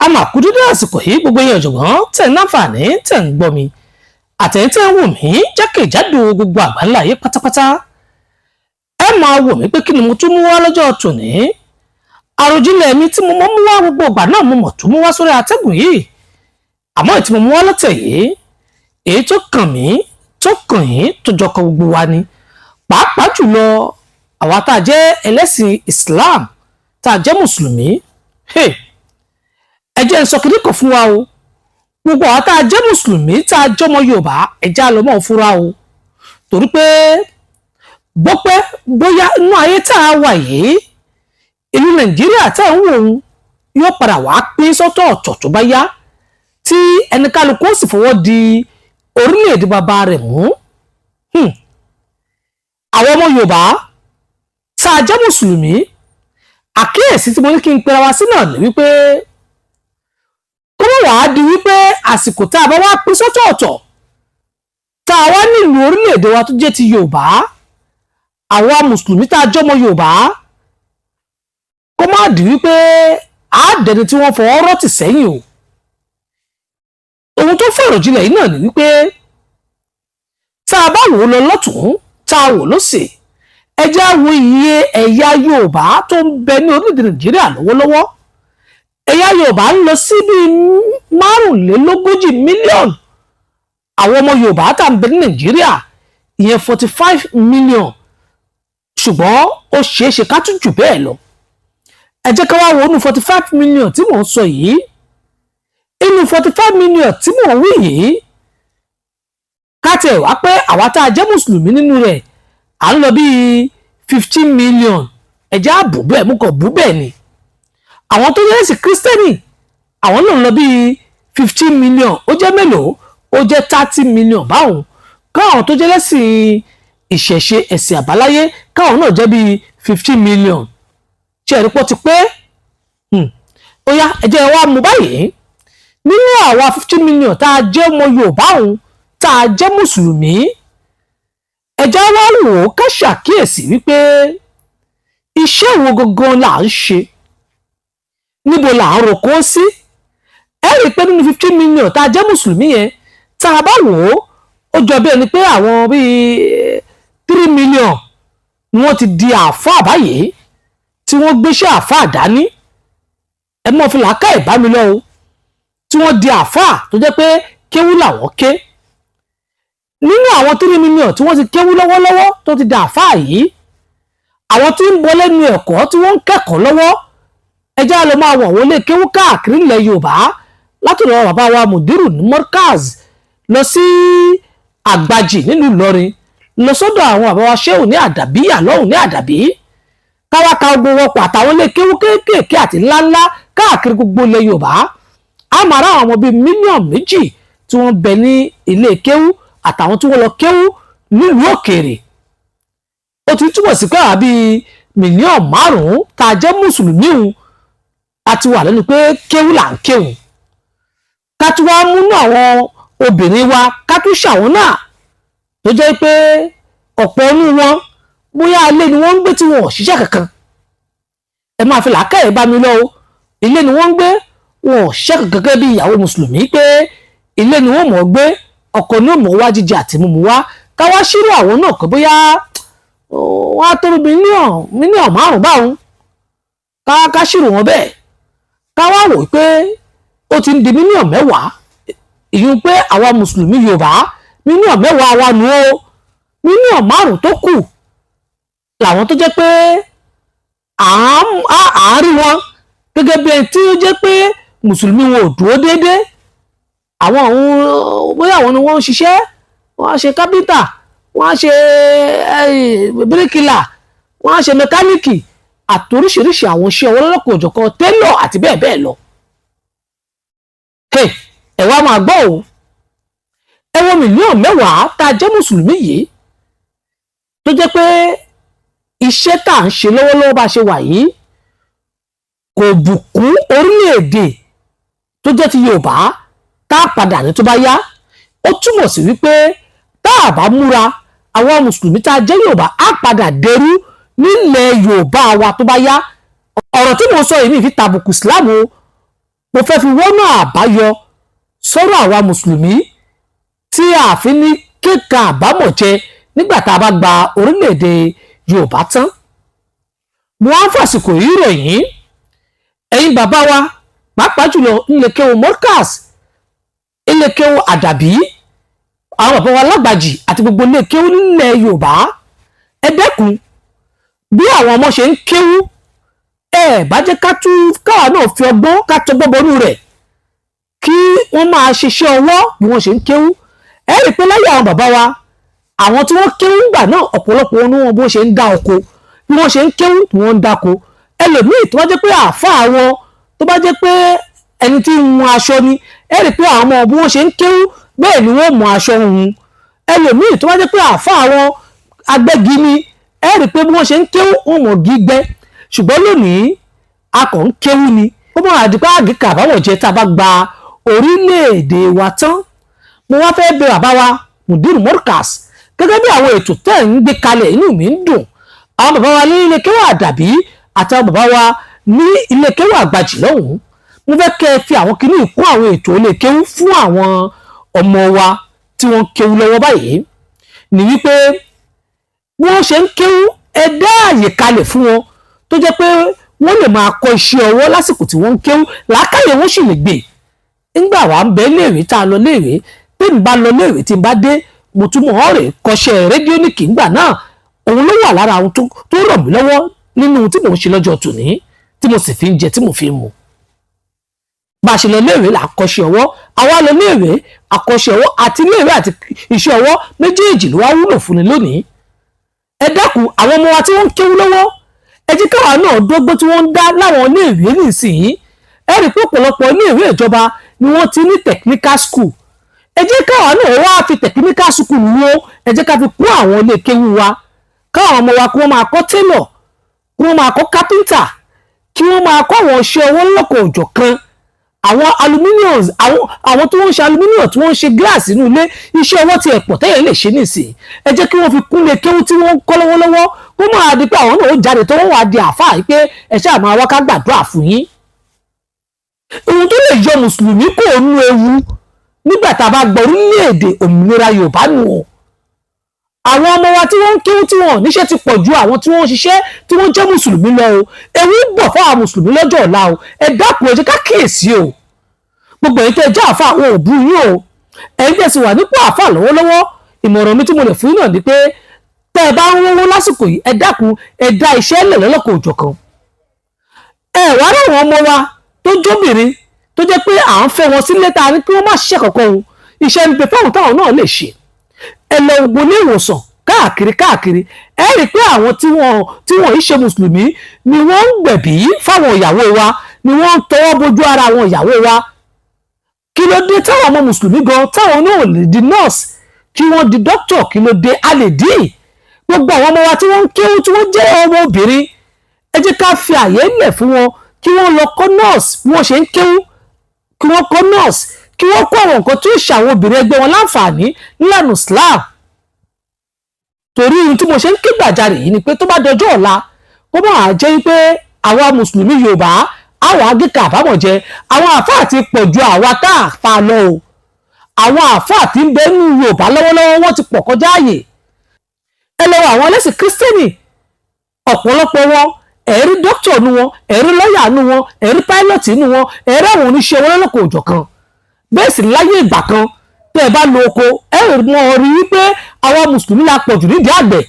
a máa kú dédé àsìkò yìí gbogbo yẹn ọ̀jọ̀gbọ́n tẹ̀ ń láǹfààní tẹ̀ ń gbọ́ mi àtẹ̀yìn tẹ̀ ń wò mí jákèjádò gbogbo àgbáńlá ayé pátápátá. ẹ máa wò mí pé kí ni mo tún mú wá lọ́jọ́ tòní. àròjinlẹ̀ mi tí mo mọ́ mú wá gbogbo ìgbà náà mo mọ̀ tún mú wá sórí atẹ́gùn yìí. àmọ́ èyí tí mo mú wá lọ́tẹ̀ yìí èyí tó kàn mí tó kàn yín tó jọkọ gbogbo wa ni. pàápàá jùlọ àwa tá a jẹ́ ẹlẹ́sìn Islam tá a jẹ́ mùsùlùmí. ẹ jẹ́ n sọ kìíní kan fún wa o. gbogbo àwa tá a jẹ́ mùsùlùmí tá a jọmọ Yorùbá ẹ jẹ́ á lọ mọ́ fúnra o. torí pé bọ́pẹ́ bóyá inú ayé tá a wà yìí ìlú Nàìjíríà tá à ń wò ó yóò padà wá pín sọ́tọ̀ ọ̀tọ̀ tó bá yá tí ẹnikálukú ó sì fọwọ́ di orílẹ̀-èdè bàbá rẹ̀ mú. àwọn ọmọ Yorùbá tá a jẹ́ mùsùlùmí àkíyèsí tí mo ní kí n pera wa sí náà ni wípé kó mọ̀ wá di wípé àsìkò tá a bá wá pín sọ́tọ̀ ọ̀tọ̀ tá a wá nílùú orílẹ̀-èdè wa tó jẹ́ ti Yorùbá àwa mùsùlùmí tá a jọmọ Yorùbá kó má di wípé àádẹni tí wọ́n fọwọ́ rọ́tì sẹ́yìn o. ohun tó fọ̀rọ̀ jinlẹ̀ yìí náà ni wípé tá a bá wò ó lọ lọ́tún tá a wò lósì ẹ jẹ́ á wo iye ẹ̀yà Yorùbá tó ń bẹ ní orílẹ̀-èdè Nàìjíríà lọ́wọ́lọ́wọ́. ẹ̀yà Yorùbá ń lọ sí bíi 45 mílíọ̀nù àwọn ọmọ Yorùbá tá à ń bẹ ní Nàìjíríà ìyẹn 45 mílíọ̀nù ṣùgbọ́n ó ṣeé ṣe ká tún jù bẹ́ẹ̀ lọ. ẹ jẹ́ ká wá wo inú 45 mílíọ̀nù tí mò ń sọ yìí inú 45 mílíọ̀nù tí mò ń wí yìí ká tiẹ̀ wá pé àwa tá a jẹ́ mùsùlùmí nínú rẹ̀ à ń lọ bíi 15 mílíọ̀nù ẹ jẹ́ á bù bẹ́ẹ̀ mú kàn bù bẹ́ẹ̀ ni. àwọn tó jẹ́ ẹ̀sìn kírísítẹ́nì àwọn náà ń lọ bíi 15 mílíọ̀nù ó jẹ́ mélòó ó jẹ́ 30 mílíọ̀nù báwọn káwọn tó jẹ́ lẹ́sìn ìṣẹ̀ṣe ẹ̀sìn àbáláyé káwọn náà jẹ́ bíi 15 mílíọ̀nù ṣe ẹ̀rí pọ̀ ti pé ó yá ẹ jẹ́ wá mú báyìí nínú àwa 15 mílíọ̀nù tá a jẹ́ ọmọ Yorùbá òun tá a jẹ́ mùsùlùmí ẹ jẹ́ wá wò ó ká ṣàkíyèsí wípé iṣẹ́ wo gangan là ń ṣe níbo là ń roko sí. ẹ rí i pé nínú 15 mílíọ̀nù tá a jẹ́ mùsùlùmí yẹn tá a bá wò ó jọ bí ẹni pé àwọn bíi 3 mílíọ̀nù ni wọ́n ti di àáfàá báyìí tí wọ́n gbéṣẹ́ àáfàá dání. ẹ mọ̀ fi làákà ẹ̀ bá mi lọ o tí wọ́n di àáfàá tó jẹ́ pé kéwú làwọn ké. nínú àwọn 3 mílíọ̀nù tí wọ́n ti kéwú lọ́wọ́lọ́wọ́ tó ti di àáfàá yìí àwọn tí ń bọ́ lẹ́nu ẹ̀kọ́ tí wọ́n ń kẹ́kọ̀ọ́ lọ́wọ́ ẹ jẹ́ á lọ máa wọ̀ wọlé kéwú káàkiri ilẹ̀ Yorùbá látọ̀dọ̀ bàbá wa Mùdírù ní Mọ́rkàz lọ sí Àgbàjì nílùú Ìlọrin lọ sọ́dọ̀ àwọn bàbá wa Ṣéhù ní Àdàbíyà lọ́hùn ní Àdàbí káwá ka gbogbo wọn pọ̀ àtàwọn ilé kéwú kéékèèké àti ńláńlá káàkiri gbogbo ilẹ̀ Yorùbá á máa rá àwọn bíi 2 mílíọ̀nù tí wọ́n bẹ ní ilé kéwú àtàwọn tí wọ́n lọ kéwú nílùú òkèèrè. ó ti túbọ̀ sí pé àbí 5 mílíọ̀nù tá a jẹ́ mùsùlùmí òun a ti wà lẹ́nu pé kéwú là ń kéwù. ká tún wá múnú àwọn obìnrin wa ká tún ṣàwọn náà tó jẹ́ pé ọ̀pọ̀ inú wọn bóyá ilé ni wọ́n ń gbé tí wọn ò ṣiṣẹ́ kankan. ẹ máa fi làákàyè bá mi lọ o ilé ni wọ́n ń gbé wọn ò ṣiṣẹ́ kankan gẹ́gẹ́ bí ìyàwó mùsùlùmí pé ilé ni wọ́n mọ̀ gbé ọkọ ni ó mọ̀ wá jíjẹ àti mímu wá ká wá ṣírò àwọn náà pé bóyá wọ́n á tó mílíọ̀nù 5 báwọn ká ṣírò wọn bẹ́ẹ̀ ká wá wò pé ó ti ń di 10 mílíọ̀nù ìyún pé àwa mùsùlùmí Yorùbá 10 mílíọ̀nù wa nù ó 5 mílíọ̀nù tó kù làwọn tó jẹ́ pé àárín wọn gẹ́gẹ́ bí ẹni tí ó jẹ́ pé mùsùlùmí wọn ò dúró déédéé àwọn bóyá àwọn ni wọ́n ń ṣiṣẹ́ wọ́n á ṣe kápẹ́ńtà wọ́n á ṣe bíríkìlà wọ́n á ṣe mẹkáníìkì àtoríṣiríṣi àwọn iṣẹ́ ọwọ́ lọ́lọ́kọ̀ òjọ̀kan télọ̀ àti bẹ́ẹ̀ bẹ́ẹ̀ lọ. ẹ wá máa gbọ́ o ẹ wo 10 mílíọ̀nù tá a jẹ́ mùsùlùmí yìí tó jẹ́ pé iṣẹ́ tá à ń ṣe lọ́wọ́lọ́wọ́ bá ṣe wà yìí kò bùkún orílẹ̀-èdè tó jẹ́ ti Yorùbá tá a padà ní tó bá yá. ó túmọ̀ sí wípé tá a bá múra àwọn mùsùlùmí tá a jẹ́ Yorùbá á padà dẹrú nílẹ̀ Yorùbá wa tó bá yá. ọ̀rọ̀ tí mo sọ yìí mi fi tàbùkù Islam o mo fẹ́ fi wọ́nà àbáyọ sọ̀rọ̀ àwa mùsùlùmí tí a fi ní kíkà àbámọ̀ jẹ nígbà tá a bá gba orílẹ̀-èdè Yorùbá tán. mo wá ń fàsìkò yìí rọ̀ yín ẹ̀yin bàbá wa pàápàá jùlọ nílé kéwu Morkas, ilé kéwu Àdàbí, àwọn bàbá wa Lágbàjì àti gbogbo ilé kéwu nílẹ̀ Yorùbá. ẹ dẹ́kun bí àwọn ọmọ ṣe ń kéwu, ẹ bá jẹ́ káwa náà fi ọgbọ́n ká tọgbọ́n bọnú rẹ̀ kí wọ́n máa ṣiṣẹ́ ọwọ́ bí wọ́n ṣe ń kéwu. ẹ rí i pé láyé àwọn bàbá wa, àwọn tí wọ́n kéwu ńgbà náà ọ̀pọ̀lọpọ̀ wọn bó ṣe ń dá oko, bí wọ́n ṣe ń kéwu tí wọ́n ń dáko. ẹlòmíì tó bá jẹ́ pé àáfàá wọn, tó bá jẹ́ pé ẹni tí ń hun aṣọ ni, ẹ rí i pé àwọn ọmọ bí wọ́n ṣe ń kéwu bẹ́ẹ̀ ni wọ́n mú aṣọ hun. ẹlòmíì tó bá jẹ́ pé àáfàá wọn agbẹ́gi ni, ẹ rí i pé bí wọ́n ṣe ń kéwu wọn mọ̀ gígbẹ́. ṣùgbọ́n lónìí a kàn ń kéwu ni, ó mọ̀ àdìpá àgìkà àbáwọ̀ jẹ́ tá a bá gba orílẹ̀-èdè wa tán. mo wá fẹ́ bẹ̀ bàbá wa Mudir Morkas, gẹ́gẹ́ bí àwọn ètò tẹ́ ń gbé kalẹ̀, inú mi ń dùn. àwọn bàbá wa ní ilé kéwu Àdàbí àtàwọn bàbá wa ní ilé kéwu Àgbàjì lọ́hùn-ún, mo fẹ́ kẹ́ ẹ fi àwọn kinní kún àwọn ètò ilé kéwu fún àwọn ọmọ wa tí wọ́n ń kéwu lọ́wọ́ báyìí. ní wípé bí wọ́n ṣe ń kéwu, ẹ dá àyè kalẹ̀ fún wọn tó jẹ́ pé wọ́n lè máa kọ́ iṣẹ́ ọwọ́ lásìkò tí wọ́n ń kéwu, làákàyè wọn sì lè gbé. nígbà wà ń bẹ léèwé tá a lọ léèwé, bí n bá lọ léèwé tí n bá dé, mo túmọ̀ ọ̀rẹ́ kọ́ṣẹ́ rédíónìkì ńgbà náà. òun ló wà lára àwọn tó ràn mí lọ́wọ́ nínú tí mò ń ṣe lọ́jọ́ tòní, tí mo sì fi ń jẹ, tí mo fi ń mu. bá a ṣe lọ léèwé là kọ́ṣẹ́ ọwọ́, àwa lọ léèwé àkọ́ṣẹ́ ọwọ́ àti léèwé àti iṣẹ́ ọwọ́ méjèèjì ló wá wúlò fún ni lónìí. ẹ dákun àwọn ọmọ wa tí wọ́n ń kéwú lọ́wọ́, ẹ jẹ́ káwa náà dọ́gbọ́n tí wọ́n ń dá láwọn iléèwé nísìnyí. ẹ rí i pé ọ̀pọ̀lọpọ̀ iléèwé ìjọba ni wọ́n ti ní technical school. ẹ jẹ́ káwa náà wá fi technical school wo, ẹ jẹ́ ká fi kún àwọn ilé kéwú wa, káwọn ọmọ wa kí wọ́n máa kọ́ tailor, kí wọ́n máa kọ́ carpenter, kí wọ́n máa kọ́ àwọn iṣẹ́ ọwọ́ lọ́kọ̀ òjọ̀ kan, àwọn aluminiums, àwọn tí wọ́n ń ṣe aluminium, tí wọ́n ń ṣe glass inú ilé, iṣẹ́ ọwọ́ ti ẹ̀pọ̀ tẹ́yẹ̀ lè ṣe nìsín. ẹ jẹ́ kí wọ́n fi kún ilé kéwú tí wọ́n ń kọ́ lọ́wọ́lọ́wọ́, kó máa di pé àwọn náà ó jáde tó wọ́n wá di àáfàá yìí pé ẹ ṣáà máa wá ká gbàdúrà fún yín. ohun tó lè yọ mùsùlùmí kò nú ewu nígbà tá a bá gbọ́ orílẹ̀-èdè òmìnira Yorùbá nù ọ́. àwọn ọmọ wa tí wọ́n ń kéwú tí wọ́n níṣẹ́ ti pọ̀ ju àwọn tí wọ́n ń ṣiṣẹ́ tí wọ́n jẹ́ mùsùlùmí lọ o. ewu ń bọ̀ fún àwọn mùsùlùmí lọ́jọ́ ọ̀la o. ẹ dákun ẹ jẹ́ ká kíyèsí o. gbogbo èyí tẹ́ ẹ jẹ́ àáfàá àwọn òbú yín o. ẹ̀yin tẹ́ sì wà nípò àáfàá lọ́wọ́lọ́wọ́, ìmọ̀ràn mi tí mo lè fún yín náà ni pé tẹ́ ẹ bá ń rówó lásìkò yìí, ẹ dákun ẹ dá iṣẹ́ lẹ̀ lọ́lọ́kọ̀ òjọ̀kan. ẹ wá ráwọn ọmọ wa tó jóbìnrin tó jẹ́ pé à ń fẹ́ wọn sílé tá a ní kí wọ́n má ṣiṣẹ́ kankan o. iṣẹ́ ń bẹ fáwọn táwọn náà lè ṣe. ẹ lọ wo ilé ìwòsàn káàkiri, ẹ rí i pé àwọn tí wọ́n ń ṣe mùsùlùmí ni wọ́n ń gbẹ̀bí fáwọn ìyàwó wa, ni wọ́n ń tọwọ́ bójú ara àwọn ìyàwó wa. kí ló dé táwọn ọmọ mùsùlùmí gan táwọn náà lè di nọ́ọ̀sì, kí wọ́n di dókítà? kí ló dé a lè dín? gbogbo àwọn ọmọ wa tí wọ́n ń kéwú tí wọ́n jẹ́ ọmọ obìnrin, ẹ jẹ́ ká fi àyè lẹ̀ fún wọn kí wọ́n lọ kọ́ nọ́ọ̀sì bí wọ́n ṣe ń kéwú, kí wọ́n kọ́ nọ́ọ̀sì, kí wọ́n kọ́ àwọn nǹkan tí ó ṣe àwọn obìnrin ẹgbẹ́ wọn láǹfààní nílànà Islam. torí ohun tí mo ṣe ń ké gbàjarè yìí ni pé tó bá dọjọ́ ọ̀la kó máa jẹ́ pé àwa mùsùlùmí Yorùbá àwọn agíkà àbámọ̀ jẹ, àwọn àáfàá ti pọ̀ ju àwa tá a fa lọ o. àwọn àáfàá tí ń bẹ nínú Yorùbá lọ́wọ́lọ́wọ́ wọ́n ti pọ̀ kọjá àyè. ẹ lọ wọ àwọn ẹlẹ́sìn Kírísítẹ́nì, ọ̀pọ̀lọpọ̀ wọn ẹ̀rí dókítà nu wọn, ẹ̀rí lọ́ọ̀yà nu wọn, ẹ̀rí páílọ̀tì nu wọn, ẹ̀rí àwọn oníṣẹ́ wọn lọ́lọ́kọ̀ òjọ̀kan. bẹ́ẹ̀ sì láyé ìgbà kan tẹ́ ẹ bá lo oko, ẹ mọ̀ rí wípé àwa mùsùlùmí la pọ̀ jù nídìí àgbẹ̀,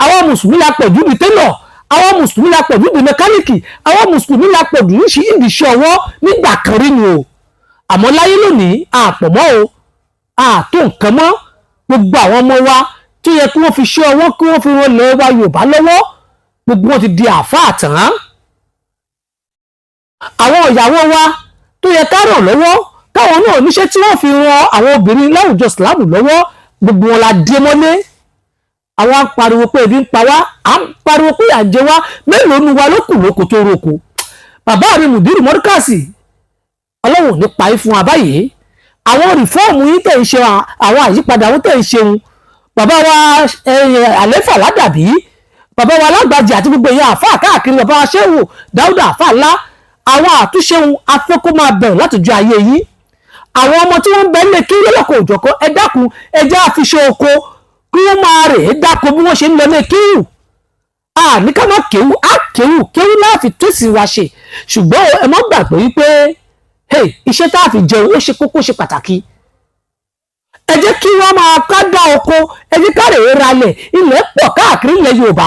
àwa mùsùlùmí la pọ̀ jù ní télọ̀, àwa mùsùlùmí la pọ̀ jù ní mẹkáníìkì, àwa mùsùlùmí la pọ̀ jù ní iṣẹ́ ọwọ́ nígbà kan rí ni o. àmọ́ láyé lónìí àpọ̀ mọ́ o, àtó nǹkan mọ́. gbogbo àwọn ọmọ wa tó yẹ kí wọ́n fi ṣe ọwọ́, kí wọ́n fi ran ilẹ̀ wa Yorùbá lọ́wọ́, gbogbo wọn ti di àáfàá tán. àwọn ìyàwó wa tó yẹ ká ràn lọ́wọ́, káwọn náà níṣẹ́ tí wọ́n fi ran àwọn obìnrin láwùjọ ìsìlámù lọ́wọ́, gbogbo wọn la dé mọ́lé. àwọn á pariwo pé ebi ń pa wá, à ń pariwo pé à ń jẹ wá, mélòó nu wa ló kù lóko tó roko. bàbá mi Mudir Morkas, Ọlọ́run ní pa í fún wa báyìí. àwọn rìfọ́ọ̀mù yín tẹ̀ ń ṣe, àwọn àyípadà àwọn tẹ̀ ń ṣeun, bàbá wa àléfà ládàbí, bàbá wa Lágbàjì àti gbogbo èèyàn àfáà káàkiri, bàbá wa Ṣéhù Dáúdà àfáà ńlá, àwọn àtúnṣe afẹ́ kó máa bẹ̀rù látọjú ayé yín. Àwọn ọmọ tí wọ́n ń bẹ nílé kí lọ́lọ́kọ̀ òjọ̀kan ẹ dákun ẹ jẹ́ àfiṣe oko kí wọ́n máa rè é dáko bí wọ́n ṣe ń lọ lé kéwù. Ní ká má kéwù á kéwù láàfi tó sì wá ṣe, ṣùgbọ́n ẹ má gbàgbé wípé iṣẹ́ tá a fi jẹun ó ṣe kókó ṣe pàtàkì. Ẹ jẹ́ kí wọ́n máa ká dá oko, ẹ jẹ́ ká rèé ralẹ̀, ilẹ̀ pọ̀ káàkiri ilẹ̀ Yorùbá,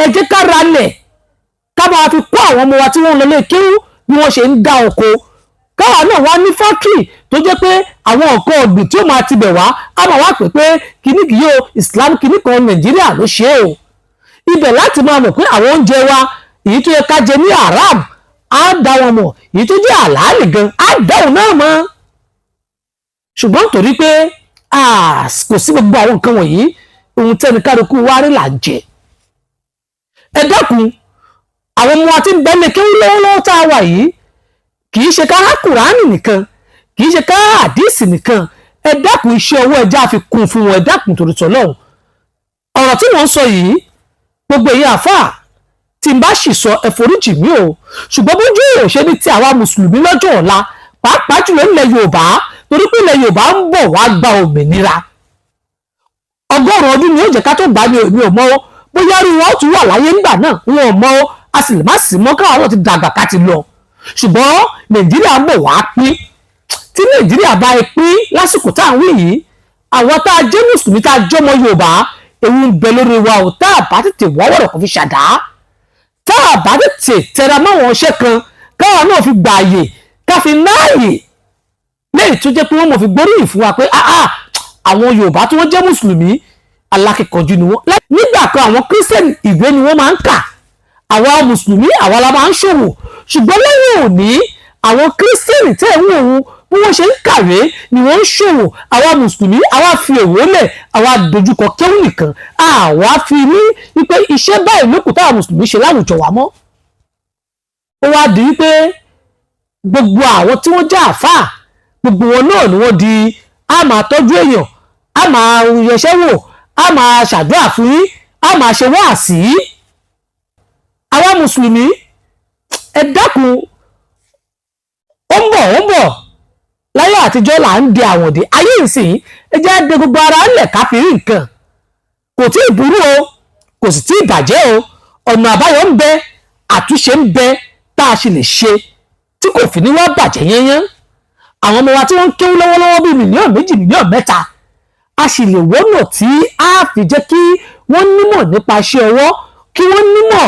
ẹ jẹ́ ká ralẹ̀ ká máa fi kó àwọn ọmọ wa tí wọ́n lọ lé kéwú bí wọ́n ṣe ń dá oko. Káwa náà wá ní fáktírì tó jẹ́ pé àwọn nǹkan ọ̀gbìn tí ó máa tibẹ̀ wá á máa wá pé kíní kì yóò Islam kíní kan Nàìjíríà ló ṣe é o. Ibẹ̀ láti máa mọ̀ pé àwọn oúnjẹ wa èyí tó yẹ ká jẹ ní haram á dá wọn mọ̀, èyí tó jẹ́ àlàálì gan á dá òun náà mọ̀. Ṣùgbọ́n nítorí pé kò sí gbogbo àwọn nǹkan wọ̀nyí, ohun tẹ́ni kálukú wá rí là ń jẹ. Ẹ dákun àwọn ọmọ wa tí ń bẹ ní kéwú lọ́wọ́lọ́wọ́ tá a wà yìí kì í ṣe ká Kùránì nìkan, kì í ṣe ká àdíìsì nìkan, ẹ dákun iṣẹ́ ọwọ́ ẹja fi kún fún wọn, ẹ dákun torí t'Ọlọ́run. Ọ̀rọ̀ tí wọ́n ń sọ yìí gbogbo èyí àfáà tí n bá sì sọ ẹ foríjì mí o, ṣùgbọ́n bójú èrò ṣe ní ti àwa mùsùlùmí lọ́jọ́ ọ̀la pàápàá jùlọ nílẹ̀ Yorùbá, torí pé ilẹ̀ Yorùbá ń bọ̀ wá gba òmìnira. 100 ọdún ni ó jẹ́ ká tó gbà ní èmi ò mọ̀ ó, bóyá rí wọn ó tún wà láyé nígbà náà wọn ò mọ̀ ó, a sì lè má sì mọ̀ káwọn náà ti dàgbà ká ti lọ. Ṣùgbọ́n Nàìjíríà ń bọ̀ wá pín. Tí Nàìjíríà bá pín lásìkò tá à ń wí yìí, àwọn tá a jẹ́ mùsùlùmí tá a jọmọ Yorùbá ewu ń bẹ lórí wa ò, tá a bá tètè wọ́wọ́rọ̀ kan fi ṣàdá, tá a bá tètè tẹra máwọn iṣẹ́ kan káwọn náà fi gbààyè ká fi náàyè lẹ́yìn tó jẹ́ pé wọ́n mọ̀ fi gbóríyìn fún wa pé àwọn Yorùbá tí wọ́n jẹ́ mùsùlùmí alákìkanjú ni wọ́n. Nígbà kan àwọn kírísítẹ́nì ìwé ni wọ́n máa ń kà, àwa mùsùlùmí àwa la máa ń ṣòwò. Ṣùgbọ́n lẹ́yìn òní àwọn kírísítẹ́nì tẹ́ ẹ̀ ń wò ó bí wọ́n ṣe ń kàwé ni wọ́n ń ṣòwò. Àwa mùsùlùmí àwa fi èwo lẹ̀, àwa dojúkọ kéwù nìkan, àwa fi ní wípé iṣẹ́ báyìí lókùn táwa mùsùlùmí ṣe láwùjọ wa mọ́. Ó wá di wípé gbogbo àwọn tí wọ́n jẹ́ àfáà gbogbo wọn náà ni wọ́n di a máa tọ́jú èèyàn, a máa yẹsẹ́ wò, a máa ṣàdúrà fún yín, a máa ṣe wáàsí. Àwa mùsùlùmí ẹ dákun, ó ń bọ̀ láyé àtijọ́ là ń di àwọn òde, ayé ìsìn ẹ jẹ́ de gbogbo ara ńlẹ̀ ká fi rí nǹkan. Kò tí ì burú o, kò sì tí ì bàjẹ́ o, ọ̀nà àbáyọ ń bẹ, àtúnṣe ń bẹ tá a ṣe lè ṣe tí kò fi ní wá bàjẹ́ yányán. Àwọn ọmọ wa tí wọ́n ń kéwú lọ́wọ́lọ́wọ́ bíi 2 mílíọ̀nù 3 mílíọ̀nù, a sì lè wọ́nà tí a fi jẹ́ kí wọ́n nímọ̀ nípa iṣẹ́ ọwọ́, kí wọ́n nímọ̀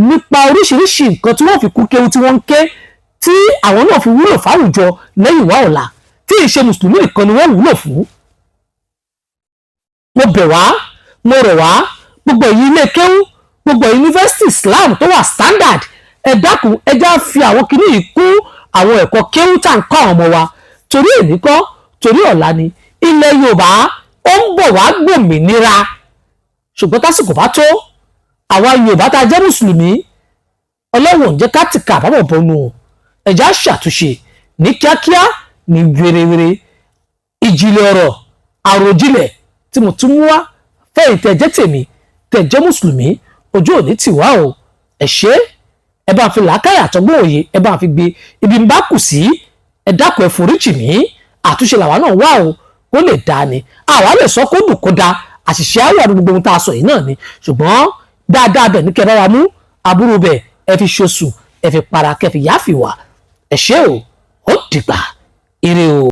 nípa oríṣiríṣi nǹkan tí wọ́n fi kún kéwú tí wọ́n ń ké, tí àwọn náà fi wúlò fáwùjọ lẹ́yìn wá ọ̀la, tí ìṣe mùsùlùmí nìkan ni wọ́n wúlò fún. Mo bẹ̀ wá, mo rọ̀ wá, gbogbo èyí ilé kéwú, gbogbo yunifásitì Islam tó wà standard, ẹ dákun ẹ já fi àwọn kinní yìí kún àwọn ẹ̀kọ́ kéwú tá à ń kọ́ àwọn ọmọ wa, torí èní kọ́ torí ọ̀la ni. Ilẹ̀ Yorùbá ó ń bọ̀ wá gbòmìnira, ṣùgbọ́n tásìkò bá tó àwa Yorùbá tá a jẹ́ mùsùlùmí Ọlọ́run jẹ́ ká ti kà àbámọ̀ bọ́nu ẹ̀já ṣàtúnṣe ní kíákíá ní wérewére. Ìjìnlẹ̀ ọ̀rọ̀ àròjinlẹ̀ tí mo tún mú wá fẹ́yìn tẹ̀ jẹ́ tèmi tẹ̀ jẹ́ mùsùlùmí, ojú òní tì wá o. Ẹ ṣé ẹ bá fi làákàyè àtọgbọ́n òye ẹ bá fi gbé ibi ń bá kù sí, ẹ dákun ẹ foríjì mí, àtúnṣe làwa náà wà o kó lè dáa ni. Àwa lè sọ kó dùn kó dáa, àṣìṣe àwọn àdúgbò gbogbo ohun tá a sọ yìí náà ni, ṣùgbọ́n dáadáa bẹ̀ ní kẹ́ bá wa mú, aburú bẹ̀ ẹ fi ṣoṣù, ẹ fi para, kẹ́ fi yáfi wà. Ẹ ṣé o, ó dìgbà, ire o.